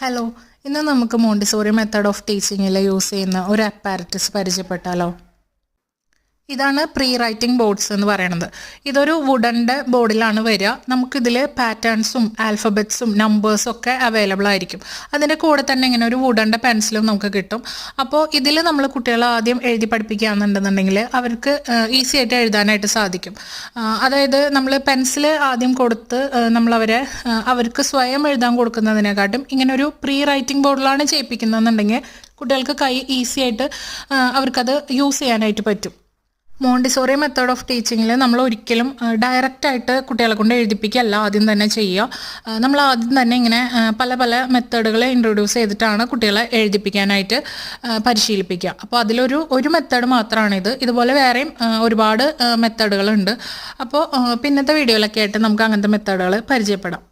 Hello, ഇന്ന് നമുക്ക് Montessori method of ടീച്ചിങ്ങിൽ use ചെയ്യുന്ന ഒരു അപ്പാരറ്റസ് പരിചയപ്പെട്ടാലോ. ഇതാണ് പ്രീ റൈറ്റിംഗ് ബോർഡ്സ് എന്ന് പറയുന്നത്. ഇതൊരു വുഡൻ്റെ ബോർഡിലാണ് വരിക. നമുക്കിതിൽ പാറ്റേൺസും ആൽഫബറ്റ്സും നമ്പേഴ്സും ഒക്കെ അവൈലബിൾ ആയിരിക്കും. അതിൻ്റെ കൂടെ തന്നെ ഇങ്ങനെ ഒരു വുഡൻ്റെ പെൻസിലും നമുക്ക് കിട്ടും. അപ്പോൾ ഇതിൽ നമ്മൾ കുട്ടികളെ ആദ്യം എഴുതി പഠിപ്പിക്കുകയാണെന്നുണ്ടെന്നുണ്ടെങ്കിൽ അവർക്ക് ഈസി ആയിട്ട് എഴുതാനായിട്ട് സാധിക്കും. അതായത് നമ്മൾ പെൻസിൽ ആദ്യം കൊടുത്ത് നമ്മളവരെ അവർക്ക് സ്വയം എഴുതാൻ കൊടുക്കുന്നതിനെക്കാട്ടും ഇങ്ങനെ ഒരു പ്രീ റൈറ്റിംഗ് ബോർഡിലാണ് ചെയ്യിപ്പിക്കുന്നതെന്നുണ്ടെങ്കിൽ കുട്ടികൾക്ക് കൈ ഈസി ആയിട്ട് അവർക്കത് യൂസ് ചെയ്യാനായിട്ട് പറ്റും. മോണ്ടിസോറി മെത്തേഡ് ഓഫ് ടീച്ചിങ്ങിൽ നമ്മൾ ഒരിക്കലും ഡയറക്റ്റായിട്ട് കുട്ടികളെ കൊണ്ട് എഴുതിപ്പിക്കുകയല്ല ആദ്യം തന്നെ ചെയ്യുക. നമ്മൾ ആദ്യം തന്നെ ഇങ്ങനെ പല പല മെത്തേഡുകൾ ഇൻട്രൊഡ്യൂസ് ചെയ്തിട്ടാണ് കുട്ടികളെ എഴുതിപ്പിക്കാനായിട്ട് പരിശീലിപ്പിക്കുക. അപ്പോൾ അതിലൊരു മെത്തേഡ് മാത്രമാണിത്. ഇതുപോലെ വേറെയും ഒരുപാട് മെത്തേഡുകളുണ്ട്. അപ്പോൾ പിന്നത്തെ വീഡിയോയിലൊക്കെ ആയിട്ട് നമുക്ക് അങ്ങനത്തെ മെത്തേഡുകൾ പരിചയപ്പെടാം.